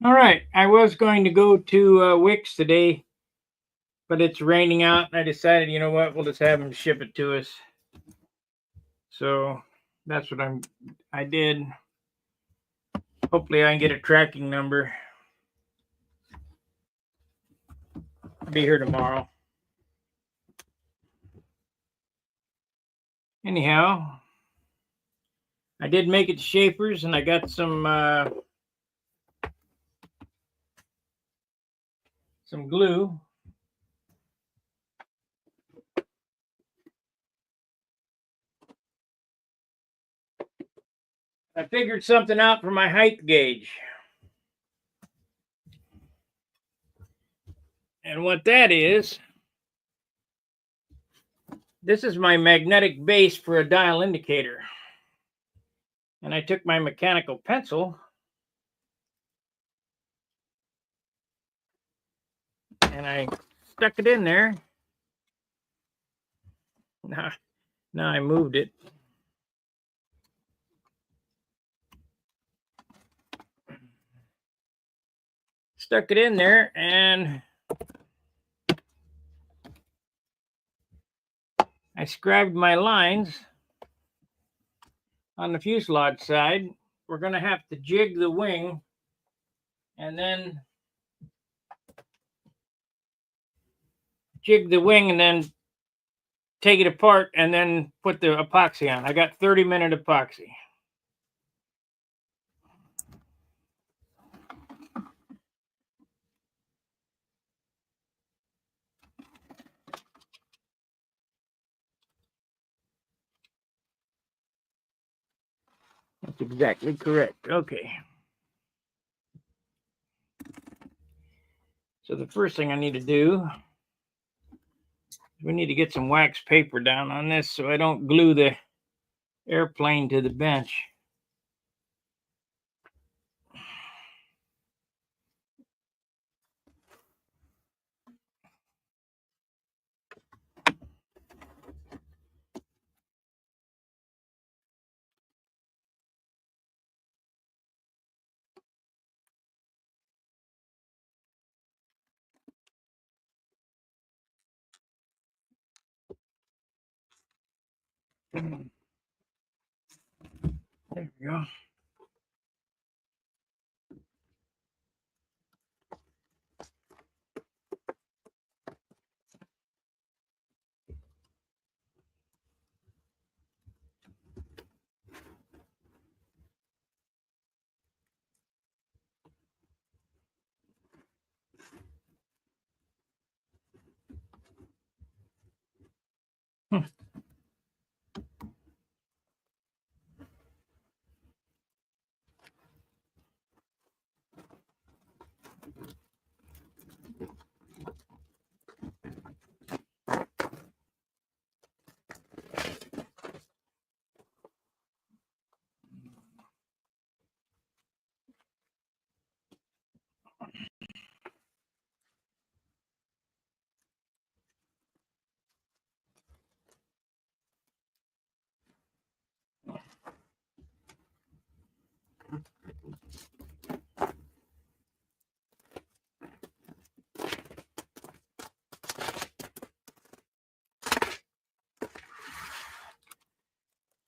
All right. I was going to go to Wix today, but it's raining out. And I decided, you know what? We'll just have them ship it to us. So that's what I did. Hopefully, I can get a tracking number. I'll be here tomorrow. Anyhow, I did make it to Schaefer's, and I got some glue. I figured something out for my height gauge. And what that is, this is my magnetic base for a dial indicator. And I took my mechanical pencil and I stuck it in there. Now, now I moved it. Stuck it in there and I scribed my lines on the fuselage side. We're going to have to jig the wing and then take it apart and then put the epoxy on. I got 30-minute epoxy. That's exactly correct. Okay. So the first thing I need to do, we need to get some wax paper down on this so I don't glue the airplane to the bench. There we go.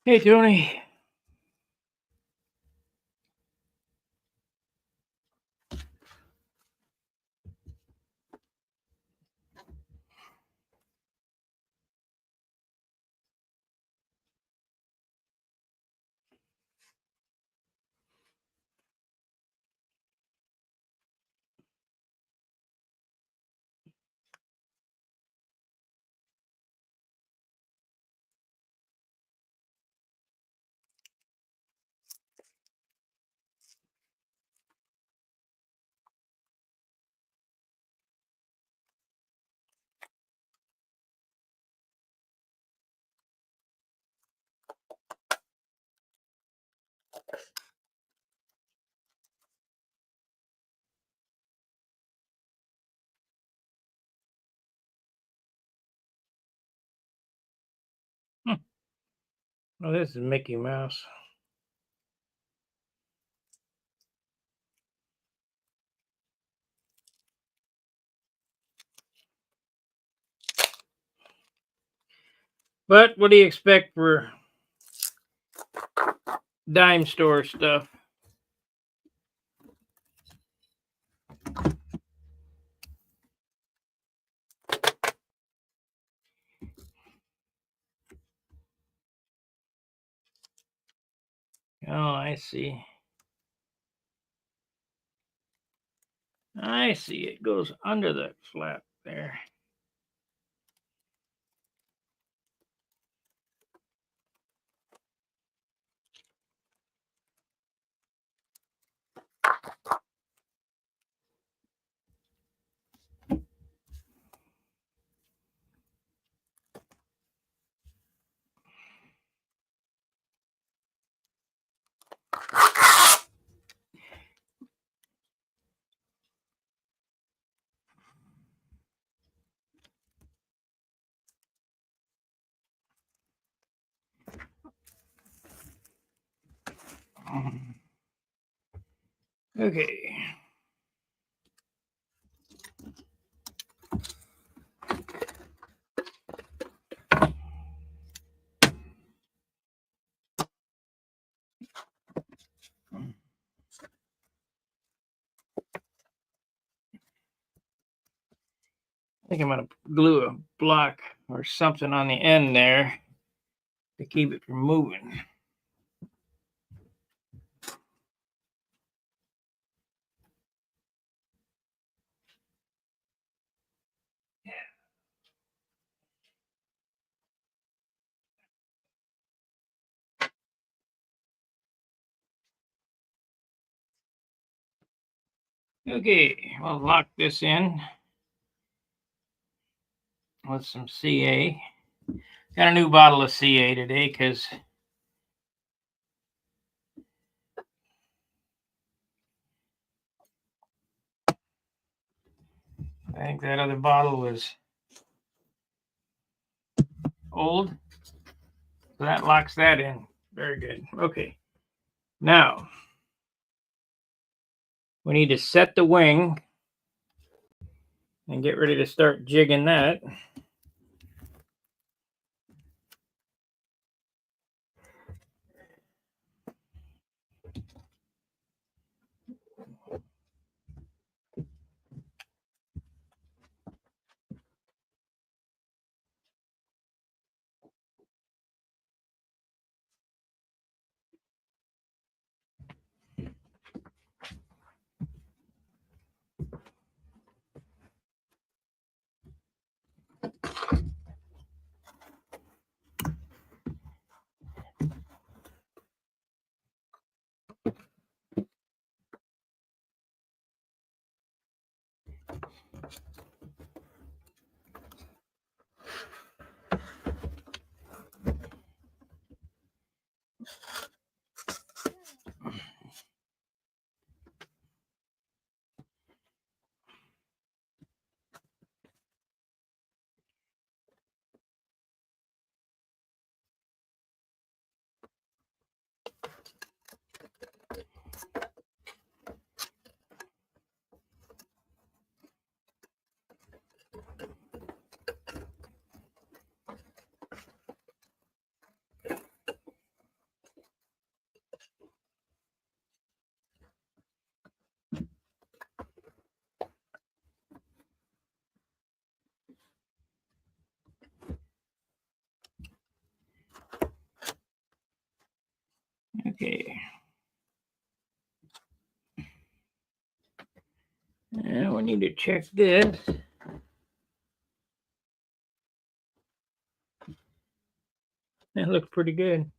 Hey, Tony. Oh, this is Mickey Mouse. But what do you expect for dime store stuff? Oh, I see. I see. It goes under the flap there. Okay. I think I'm going to glue a block or something on the end there to keep it from moving. Okay, I'll lock this in with some CA. Got a new bottle of CA today because I think that other bottle was old. So that locks that in. Very good. Okay. Now, we need to set the wing and get ready to start jigging that. Okay. Now we need to check this. That looks pretty good.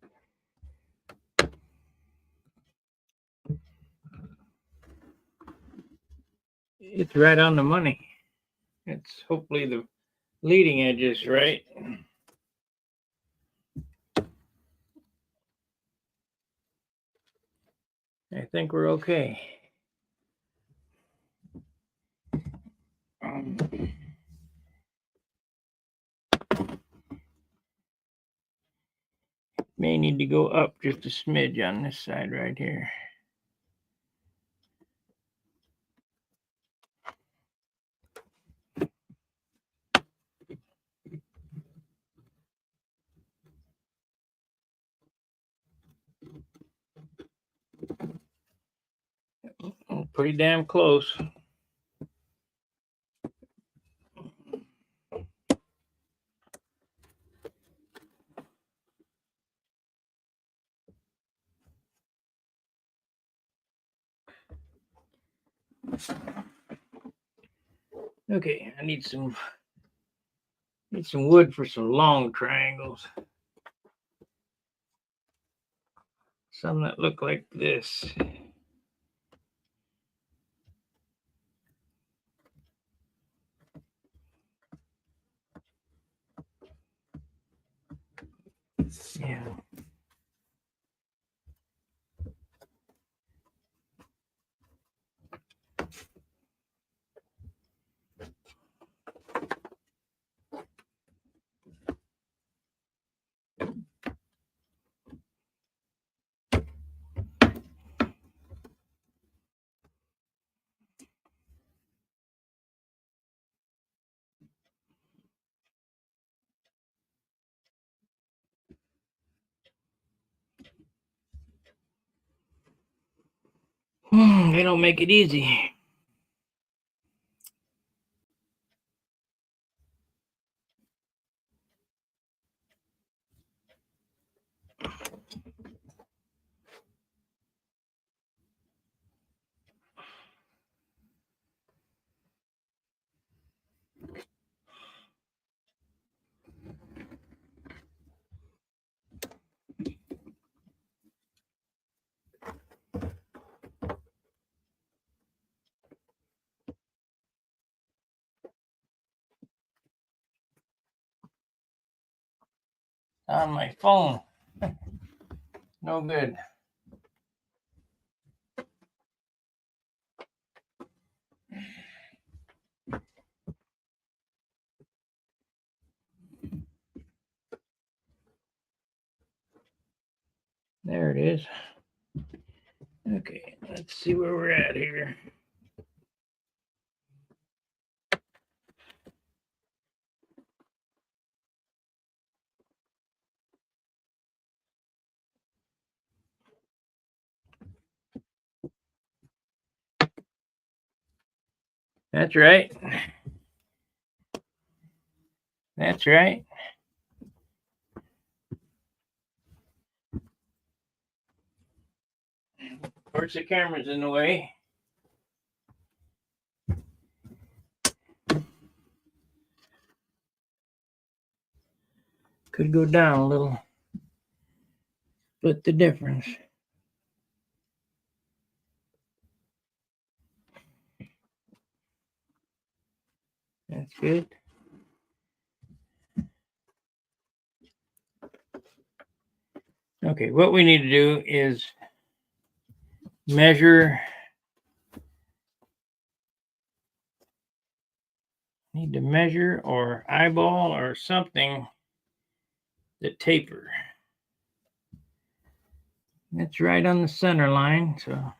It's right on the money. It's hopefully the leading edge is right. I think we're okay. May need to go up just a smidge on this side right here. pretty damn close. Okay, I need some wood for some long triangles. Some that look like this. Yeah. They don't make it easy. On my phone. No good. There it is. Okay, let's see where we're at here. That's right. That's right. Of course, the camera's in the way. Could go down a little. Split the difference. That's good. Okay, what we need to do is measure. Need to measure or eyeball or something the taper. It's right on the center line, so.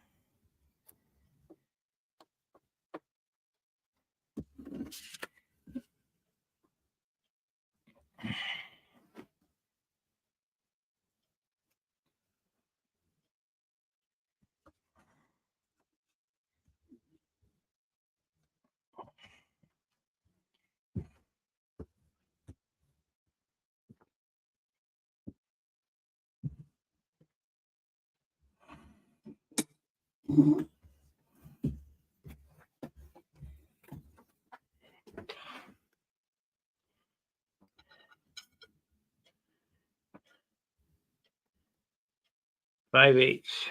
Five eighths.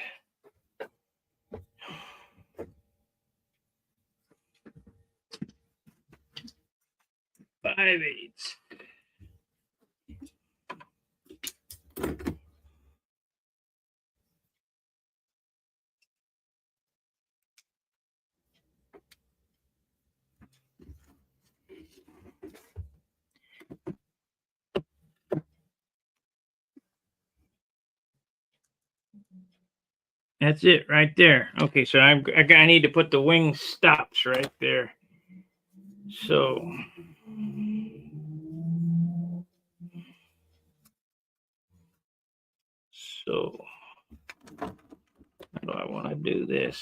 5/8. That's it right there. Okay, so I need to put the wing stops right there. So how do I want to do this?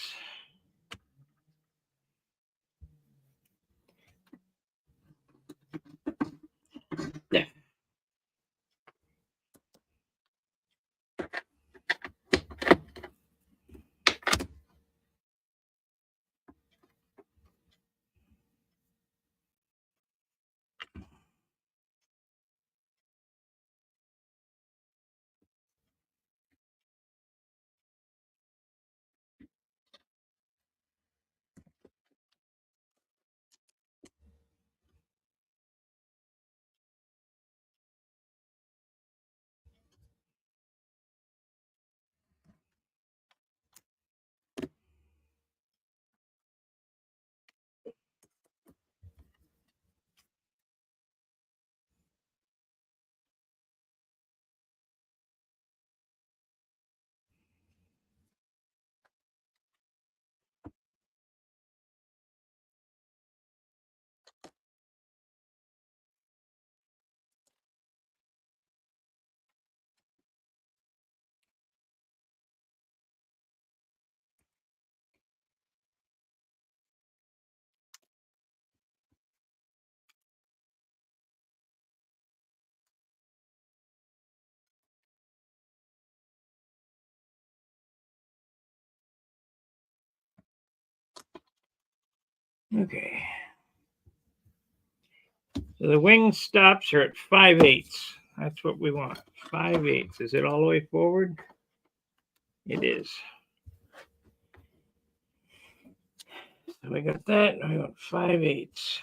Okay. So the wing stops are at 5/8. That's what we want. 5/8. Is it all the way forward? It is. So we got that. I got 5/8.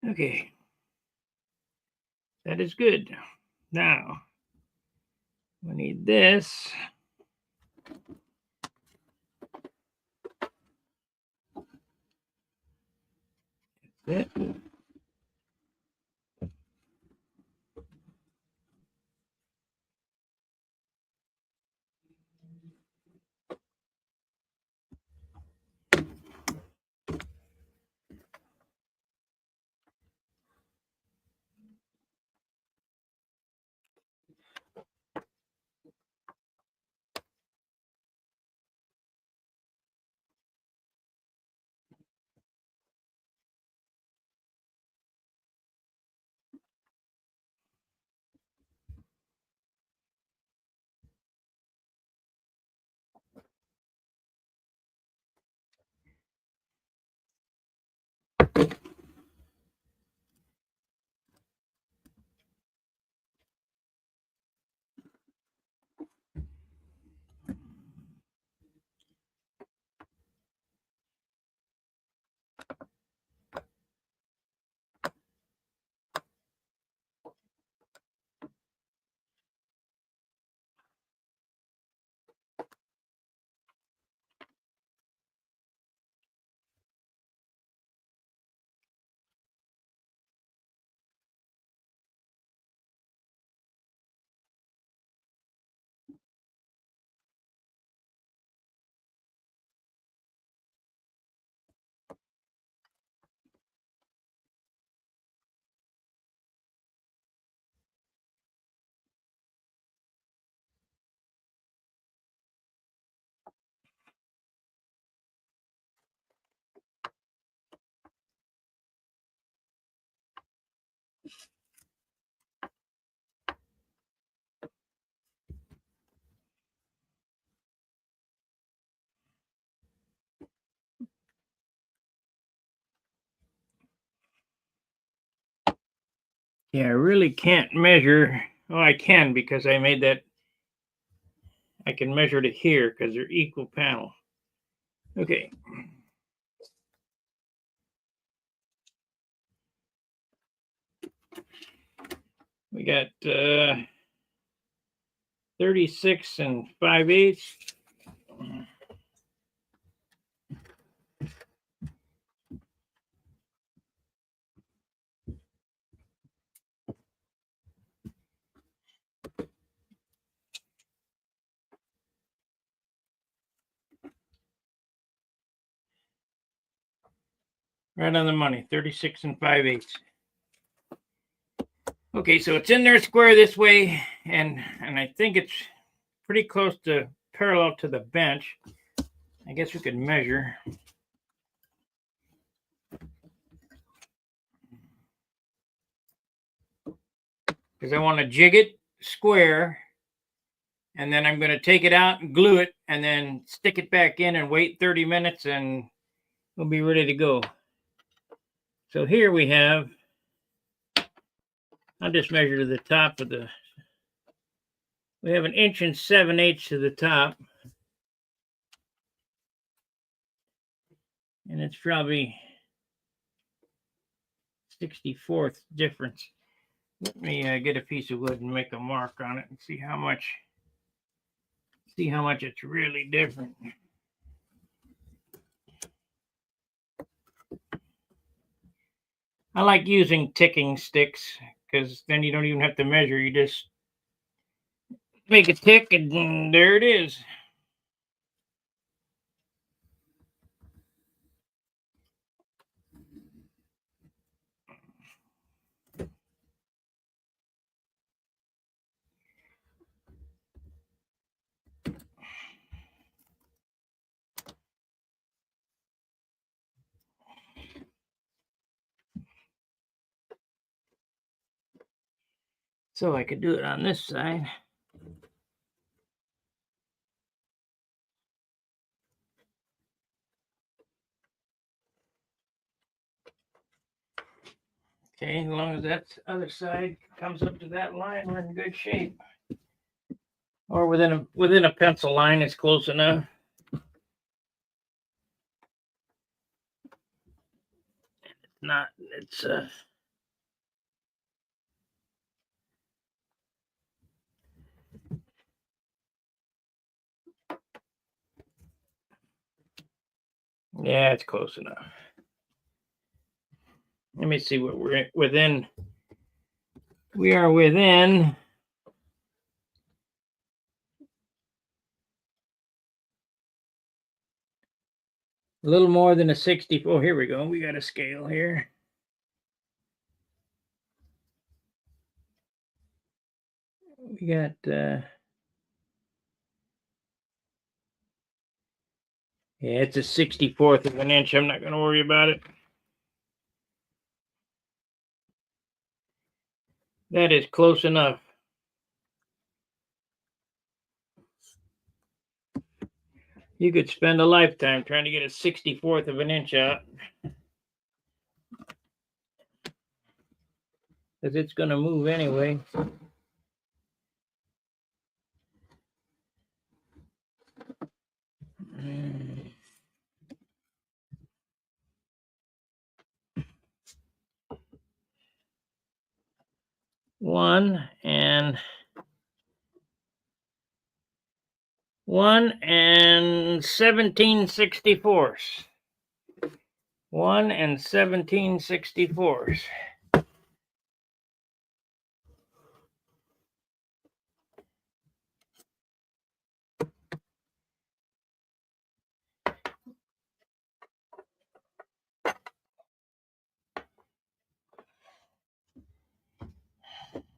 Okay. That is good. Now, we need this. That's it. Yeah, I really can't measure. Oh, I can because I made that. I can measure it here because they're equal panel. Okay. We got 36 and 5/8. Right on the money. 36 and 5/8. Okay, so it's in there square this way, and I think it's pretty close to parallel to the bench. I guess we could measure. Because I want to jig it square, and then I'm going to take it out and glue it, and then stick it back in and wait 30 minutes, and we'll be ready to go. So here we have, I'll just measure to the top of the, we have 1 7/8 inches to the top. And it's probably 64th difference. Let me get a piece of wood and make a mark on it and see how much it's really different. I like using ticking sticks because then you don't even have to measure. You just make a tick and there it is. So I could do it on this side. Okay, as long as that other side comes up to that line, we're in good shape. Or within a pencil line is close enough. Not, it's yeah, it's close enough. Let me see what we're within. We are within a little more than a 60. Oh, here we go. We got a scale here. We got yeah, it's a 64th of an inch. I'm not going to worry about it. That is close enough. You could spend a lifetime trying to get a 64th of an inch out. Because it's going to move anyway. One and 17/64. 1 17/64.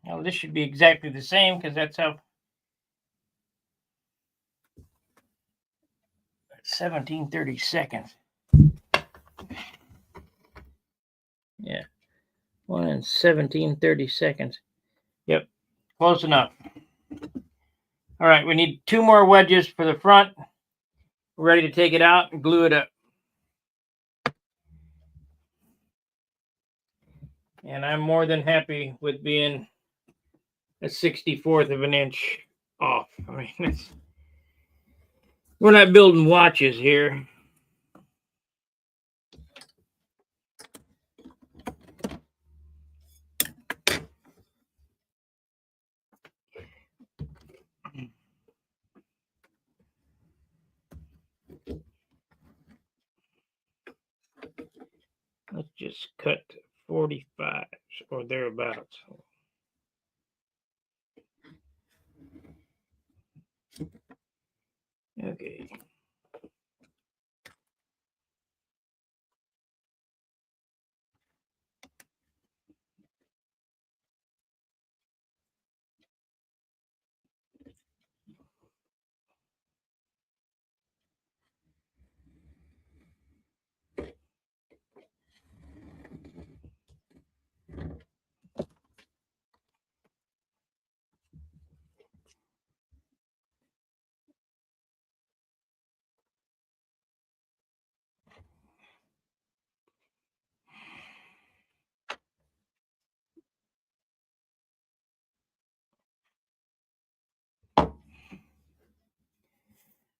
Now this should be exactly the same because that's how 17/32. Yeah, 1 17/32. Yep, close enough. All right, we need 2 more wedges for the front. We're ready to take it out and glue it up. And I'm more than happy with being a 64th of an inch off. I mean, we're not building watches here. Let's just cut 45 or thereabouts. Okay.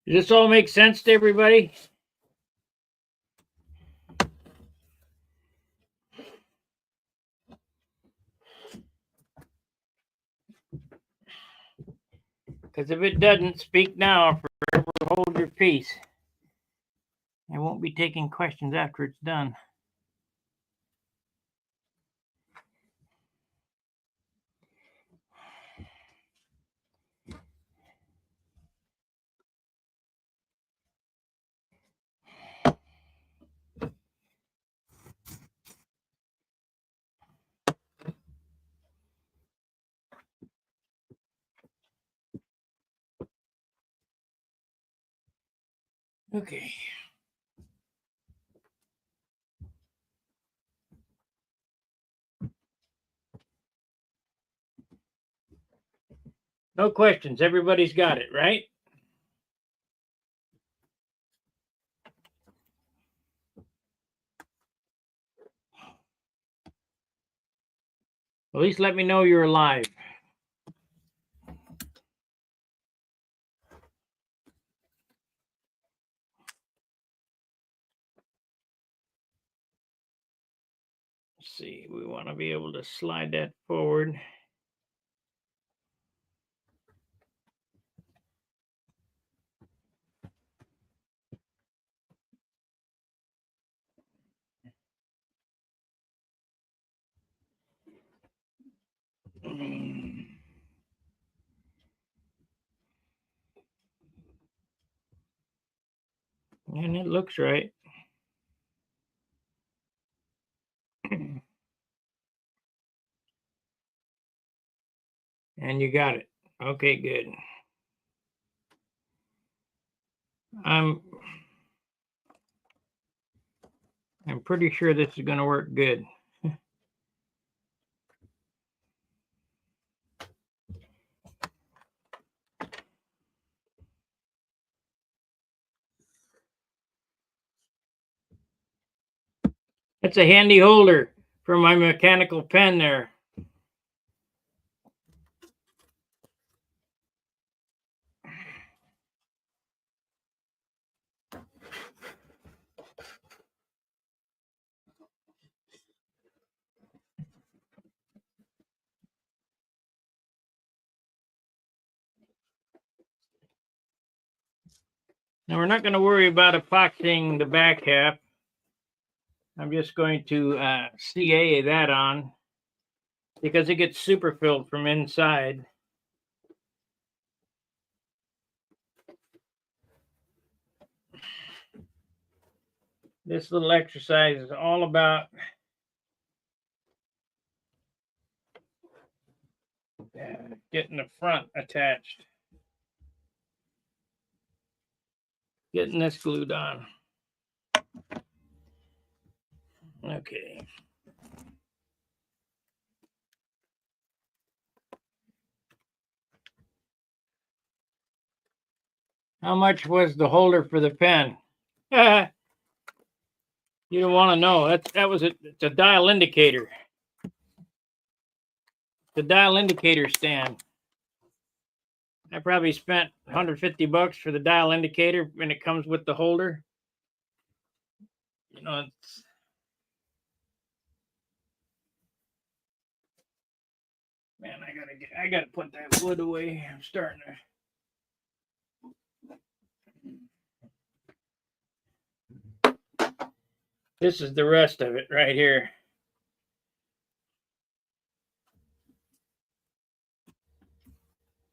Does this all make sense to everybody? Because if it doesn't, speak now, forever hold your peace. I won't be taking questions after it's done. Okay. No questions. Everybody's got it, right? At least let me know you're alive. Let's see, we want to be able to slide that forward. And it looks right. And you got it. Okay, good. I'm pretty sure this is going to work good. That's a handy holder for my mechanical pen there. Now we're not going to worry about epoxying the back half. I'm just going to CA that on because it gets super filled from inside. This little exercise is all about getting the front attached. Getting this glued on. Okay. How much was the holder for the pen? You don't want to know. It's a dial indicator. The dial indicator stand. I probably spent $150 for the dial indicator, and it comes with the holder. You know, man, I gotta put that wood away. I'm starting to. This is the rest of it right here.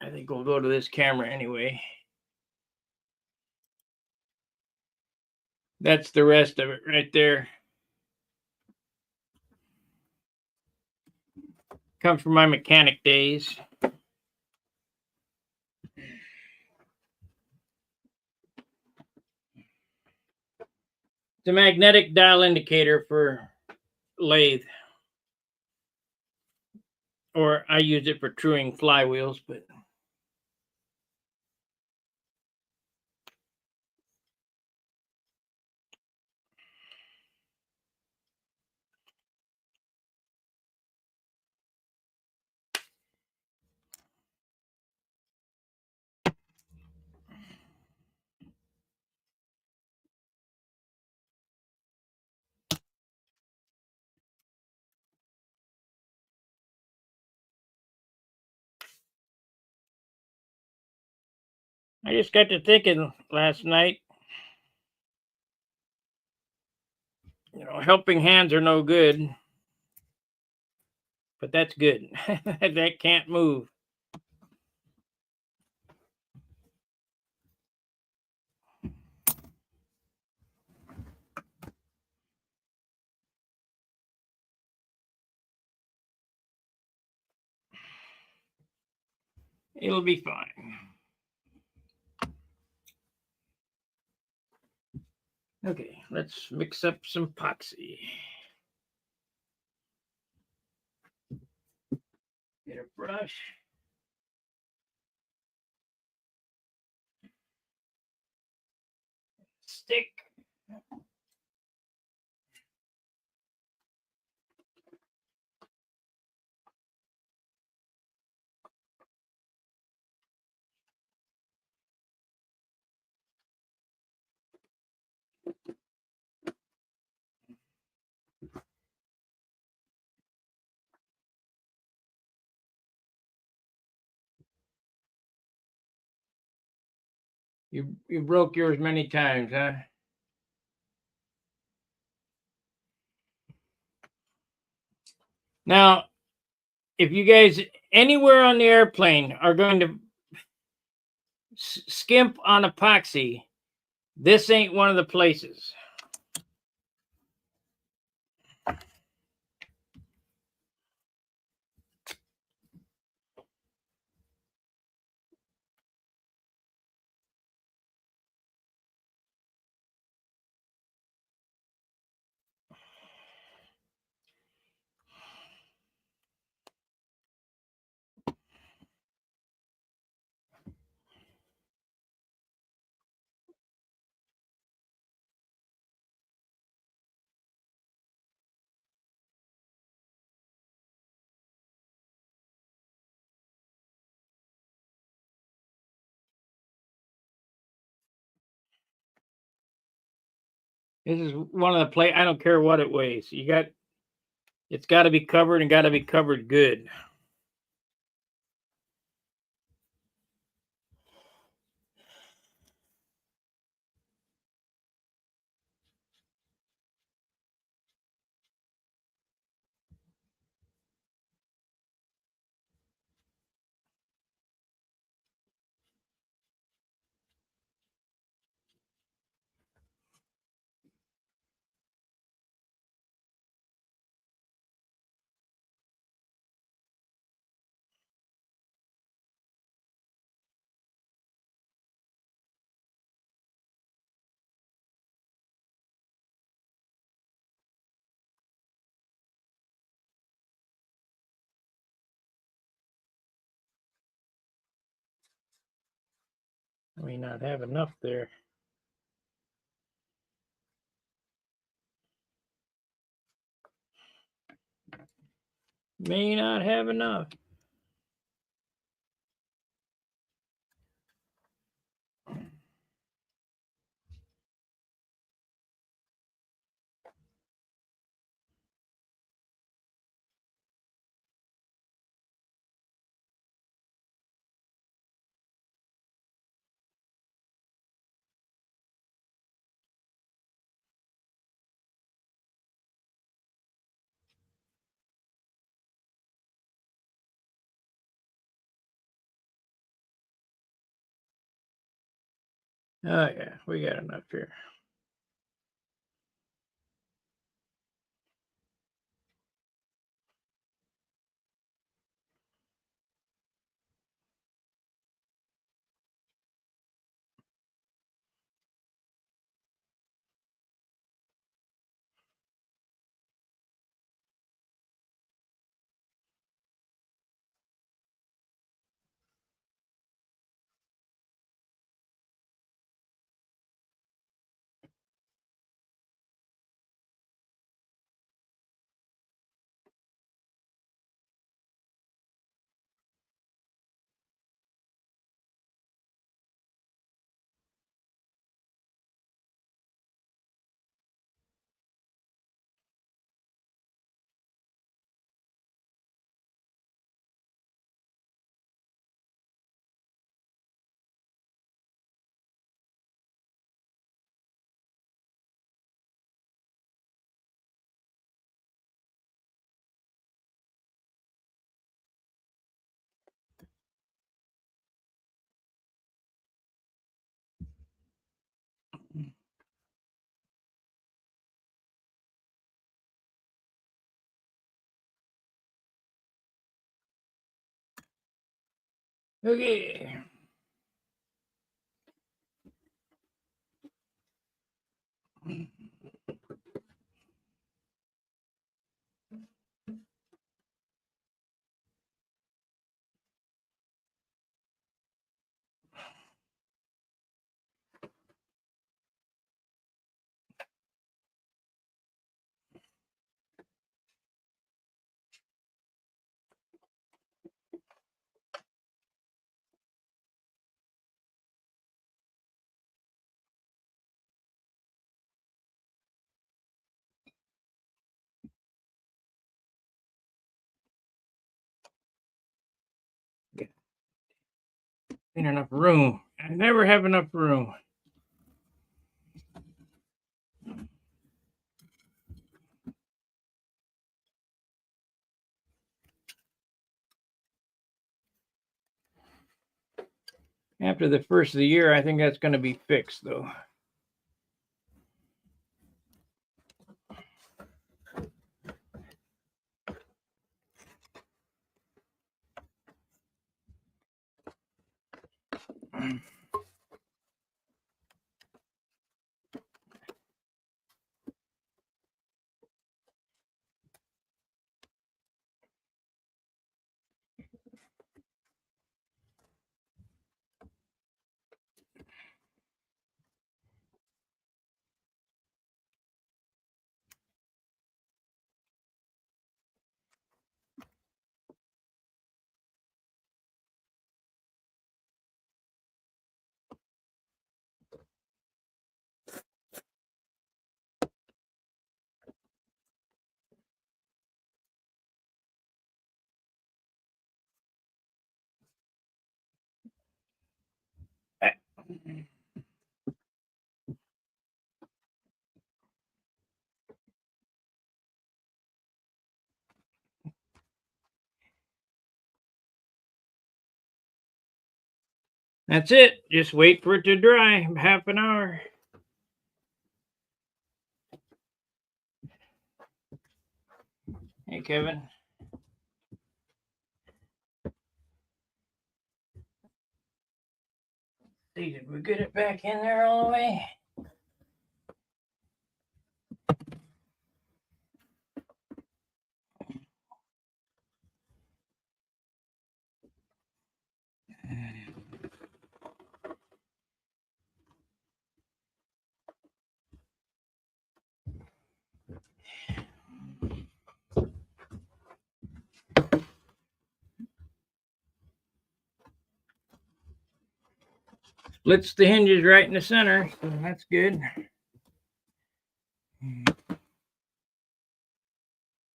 I think we'll go to this camera anyway. That's the rest of it right there. Comes from my mechanic days. It's a magnetic dial indicator for lathe. Or I use it for truing flywheels, but I just got to thinking last night, helping hands are no good, but that's good. That can't move. It'll be fine. Okay, let's mix up some epoxy. Get a brush. Stick. You broke yours many times, huh? Now, if you guys anywhere on the airplane are going to skimp on epoxy, this ain't one of the places. This is one of the I don't care what it weighs. It's got to be covered and got to be covered good. I may not have enough there. May not have enough. Oh yeah, we got enough here. Okay. Ain't enough room. I never have enough room. After the first of the year, I think that's going to be fixed, though. That's it. Just wait for it to dry. Half an hour. Hey, Kevin. See, did we get it back in there all the way? Splits the hinges right in the center, so that's good.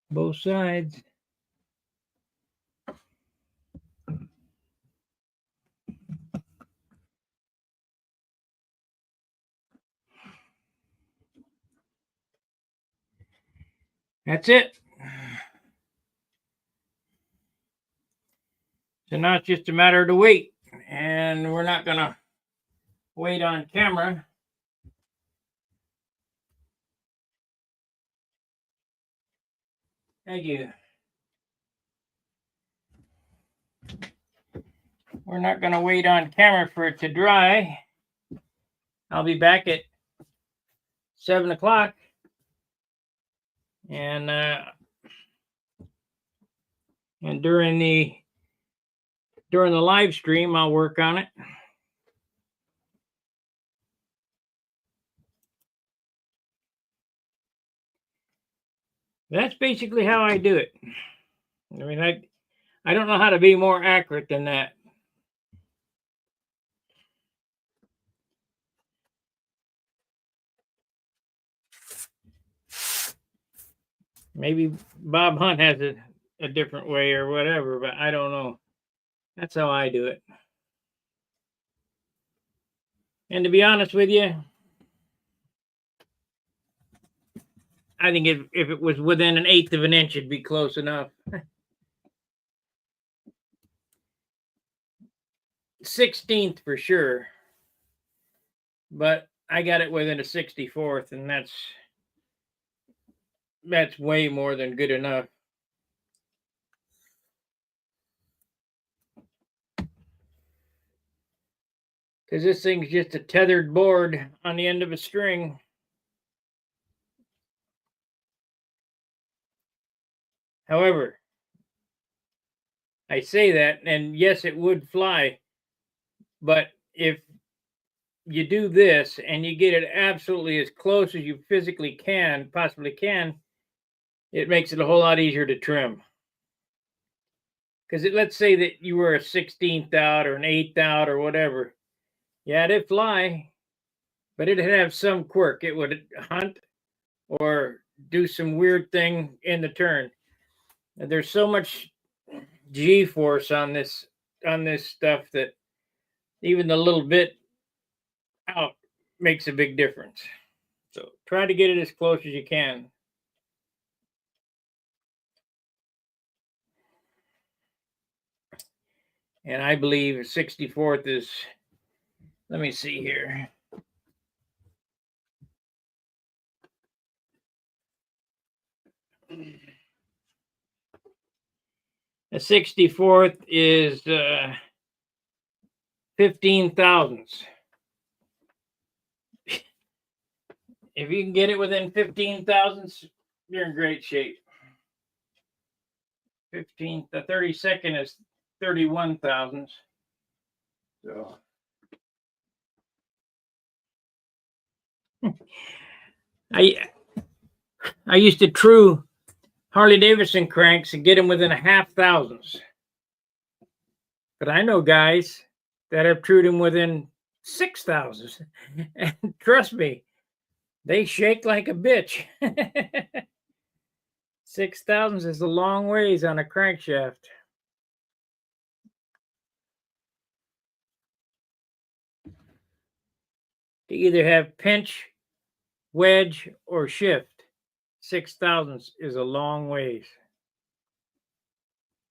Both sides. That's it. So now it's just a matter of the weight. And we're not going to wait on camera. Thank you. We're not going to wait on camera for it to dry. I'll be back at 7 o'clock. And during the live stream, I'll work on it. That's basically how I do it. I mean, I don't know how to be more accurate than that. Maybe Bob Hunt has a different way or whatever, but I don't know. That's how I do it. And to be honest with you, I think if it was within 1/8 of an inch, it'd be close enough. 16th for sure. But I got it within a 64th, and that's way more than good enough. because this thing's just a tethered board on the end of a string. However, I say that, and yes, it would fly, but if you do this and you get it absolutely as close as you physically possibly can, it makes it a whole lot easier to trim. Because let's say that you were a 16th out or an 8th out or whatever. Yeah, it'd fly, but it'd have some quirk. It would hunt or do some weird thing in the turn. And there's so much G-force on this stuff that even the little bit out makes a big difference. So try to get it as close as you can. And I believe 64th is, let me see here. A 64th is 15 thousandths. If you can get it within 15 thousandths, you're in great shape. 15th, the 32nd is 31 thousandths. So I used to true Harley Davidson cranks and get them within a half thousandths. But I know guys that have trued them within 6 thousandths. And trust me, they shake like a bitch. 6 thousandths is a long ways on a crankshaft. To either have pinch, wedge, or shift, 6 thousandths is a long ways.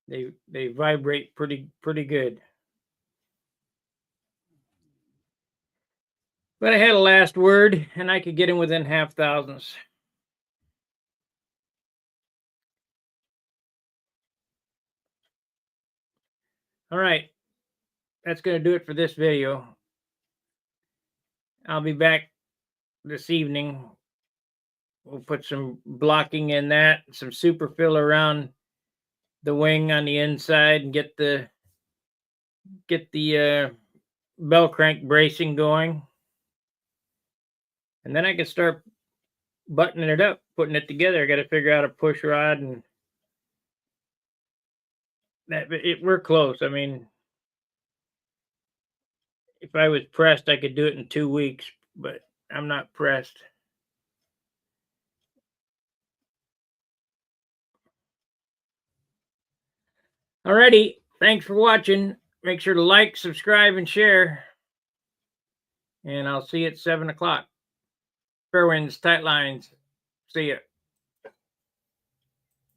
They vibrate pretty good. But I had a last word, and I could get them within half thousandths. All right, that's going to do it for this video. I'll be back this evening. We'll put some blocking in that, some super fill around the wing on the inside, and get the bell crank bracing going. And then I can start buttoning it up, putting it together. I got to figure out a push rod, and we're close. I mean, if I was pressed, I could do it in 2 weeks, but I'm not pressed. Alrighty, thanks for watching. Make sure to like, subscribe, and share. And I'll see you at 7 o'clock. Fair winds, tight lines. See ya.